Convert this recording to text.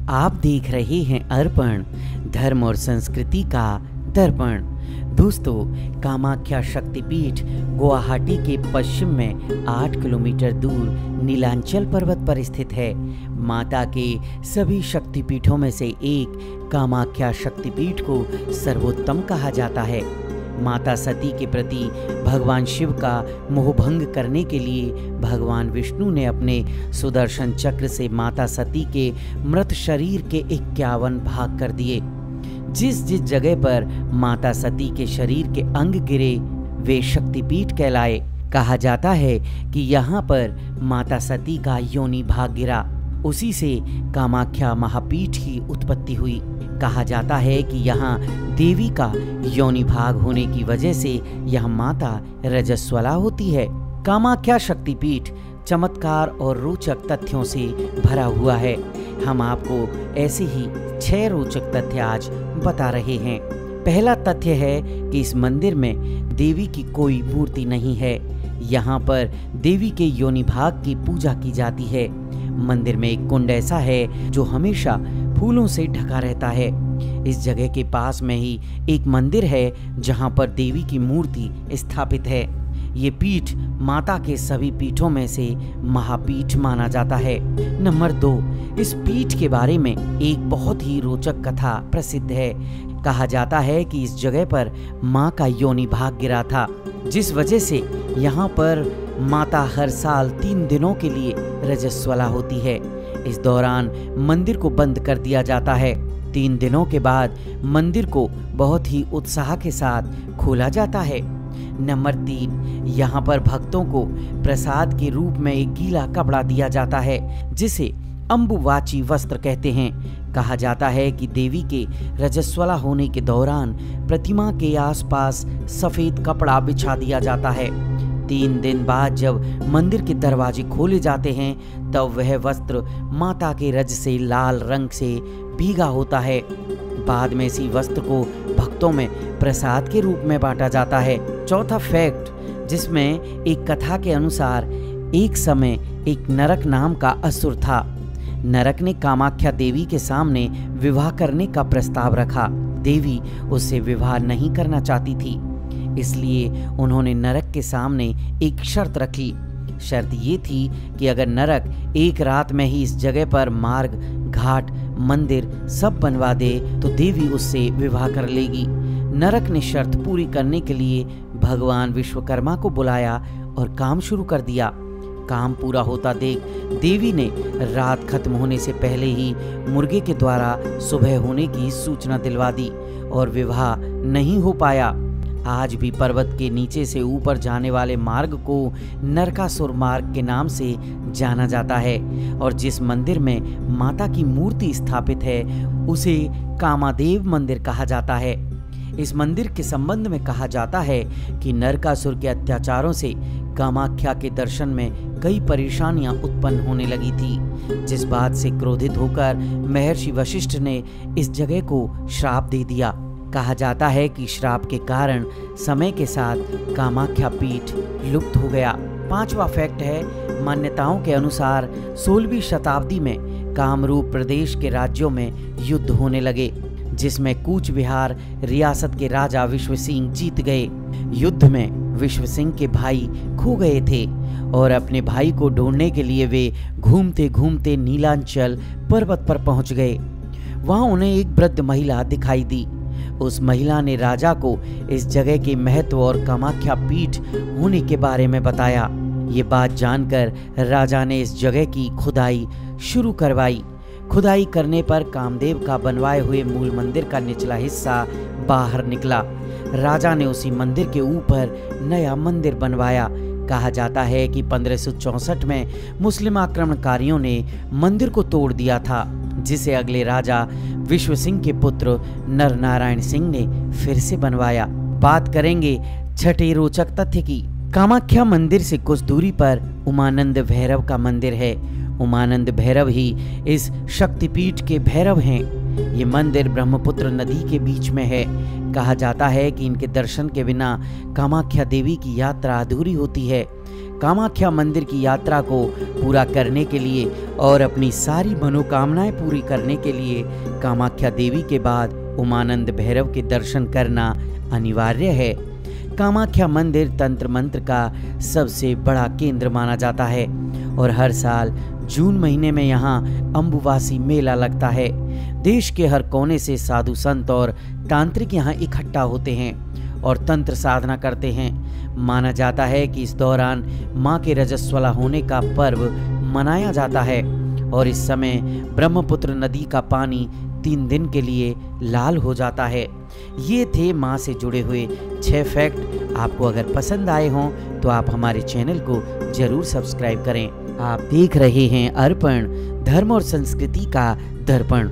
आप देख रहे हैं अर्पण, धर्म और संस्कृति का दर्पण। दोस्तों, कामाख्या शक्तिपीठ गुवाहाटी के पश्चिम में 8 किलोमीटर दूर नीलांचल पर्वत पर स्थित है। माता के सभी शक्तिपीठों में से एक कामाख्या शक्तिपीठ को सर्वोत्तम कहा जाता है। माता सती के प्रति भगवान शिव का मोहभंग करने के लिए भगवान विष्णु ने अपने सुदर्शन चक्र से माता सती के मृत शरीर के 51 भाग कर दिए। जिस जिस जगह पर माता सती के शरीर के अंग गिरे वे शक्तिपीठ कहलाए। कहा जाता है कि यहाँ पर माता सती का योनि भाग गिरा, उसी से कामाख्या महापीठ की उत्पत्ति हुई। कहा जाता है कि यहाँ देवी का योनि भाग होने की वजह से यह माता रजस्वला होती है। कामाख्या शक्तिपीठ चमत्कार और रोचक तथ्यों से भरा हुआ है। हम आपको ऐसे ही 6 रोचक तथ्य आज बता रहे हैं। पहला तथ्य है कि इस मंदिर में देवी की कोई मूर्ति नहीं है। यहाँ पर देवी के योनि भाग की पूजा की जाती है। मंदिर में एक कुंड ऐसा है जो हमेशा फूलों से ढका रहता है। इस जगह के पास में ही एक मंदिर है जहाँ पर देवी की मूर्ति स्थापित है। ये पीठ माता के सभी पीठों में से महापीठ माना जाता है। नंबर 2, इस पीठ के बारे में एक बहुत ही रोचक कथा प्रसिद्ध है। कहा जाता है कि इस जगह पर माँ का योनि भाग गिरा था, जिस वजह से यहाँ पर माता हर साल 3 दिनों के लिए रजस्वला होती है। इस दौरान मंदिर को बंद कर दिया जाता है। 3 दिनों के बाद मंदिर को बहुत ही उत्साह के साथ खोला जाता है। नंबर 3, यहाँ पर भक्तों को प्रसाद के रूप में एक गीला कपड़ा दिया जाता है जिसे अम्बुवाची वस्त्र कहते हैं। कहा जाता है कि देवी के रजस्वला होने के दौरान प्रतिमा के आसपास सफेद कपड़ा बिछा दिया जाता है। 3 दिन बाद जब मंदिर के दरवाजे खोले जाते हैं तब वह वस्त्र माता के रज से लाल रंग से भीगा होता है। बाद में इसी वस्त्र को भक्तों में प्रसाद के रूप में बांटा जाता है। चौथा फैक्ट, जिसमें एक कथा के अनुसार एक समय एक नरक नाम का असुर था। नरक ने कामाख्या देवी के सामने विवाह करने का प्रस्ताव रखा। देवी उससे विवाह नहीं करना चाहती थी, इसलिए उन्होंने नरक के सामने एक शर्त रखी। शर्त ये थी कि अगर नरक एक रात में ही इस जगह पर मार्ग, घाट, मंदिर सब बनवा दे तो देवी उससे विवाह कर लेगी। नरक ने शर्त पूरी करने के लिए भगवान विश्वकर्मा को बुलाया और काम शुरू कर दिया। काम पूरा होता देख देवी ने रात खत्म होने से पहले ही मुर्गे के द्वारा सुबह होने की सूचना दिलवा दी और विवाह नहीं हो पाया। आज भी पर्वत के नीचे से ऊपर जाने वाले मार्ग को नरकासुर मार्ग के नाम से जाना जाता है और जिस मंदिर में माता की मूर्ति स्थापित है उसे कामादेव मंदिर कहा जाता है। इस मंदिर के संबंध में कहा जाता है कि नरकासुर के अत्याचारों से कामाख्या के दर्शन में कई परेशानियां उत्पन्न होने लगी थी, जिस बात से क्रोधित होकर महर्षि वशिष्ठ ने इस जगह को श्राप दे दिया। कहा जाता है कि श्राप के कारण समय के साथ कामाख्या पीठ लुप्त हो गया। 5वां फैक्ट है, मान्यताओं के अनुसार 16वीं शताब्दी में कामरूप प्रदेश के राज्यों में युद्ध होने लगे, जिसमें कूच बिहार रियासत के राजा विश्व सिंह जीत गए। युद्ध में विश्व सिंह के भाई खो गए थे और अपने भाई को ढूंढने के लिए वे घूमते घूमते नीलांचल पर्वत पर पहुंच गए। वहां उन्हें एक वृद्ध महिला दिखाई दी। उस महिला ने राजा को इस जगह के महत्व और कामाख्या पीठ होने के बारे में बताया। ये बात जानकर राजा ने इस जगह की खुदाई शुरू करवाई। खुदाई करने पर कामदेव का बनवाए हुए मूल मंदिर का निचला हिस्सा बाहर निकला। राजा ने उसी मंदिर के ऊपर नया मंदिर बनवाया। कहा जाता है कि 1564 में मुस्लिम आक्रमणकारियों ने मंदिर को तोड़ दिया था, जिसे अगले राजा विश्व सिंह के पुत्र नरनारायण सिंह ने फिर से बनवाया। बात करेंगे छठे रोचक तथ्य की। कामाख्या मंदिर से कुछ दूरी पर उमानंद भैरव का मंदिर है। उमानंद भैरव ही इस शक्तिपीठ के भैरव हैं। ये मंदिर ब्रह्मपुत्र नदी के बीच में है। कहा जाता है कि इनके दर्शन के बिना कामाख्या देवी की यात्रा अधूरी होती है। कामाख्या मंदिर की यात्रा को पूरा करने के लिए और अपनी सारी मनोकामनाएं पूरी करने के लिए कामाख्या देवी के बाद उमानंद भैरव के दर्शन करना अनिवार्य है। कामाख्या मंदिर तंत्र मंत्र का सबसे बड़ा केंद्र माना जाता है और हर साल जून महीने में यहाँ अम्बुवासी मेला लगता है। देश के हर कोने से साधु संत और तांत्रिक यहाँ इकट्ठा होते हैं और तंत्र साधना करते हैं। माना जाता है कि इस दौरान माँ के रजस्वला होने का पर्व मनाया जाता है और इस समय ब्रह्मपुत्र नदी का पानी 3 दिन के लिए लाल हो जाता है। ये थे माँ से जुड़े हुए 6 फैक्ट। आपको अगर पसंद आए हों तो आप हमारे चैनल को जरूर सब्सक्राइब करें। आप देख रहे हैं अर्पण, धर्म और संस्कृति का दर्पण।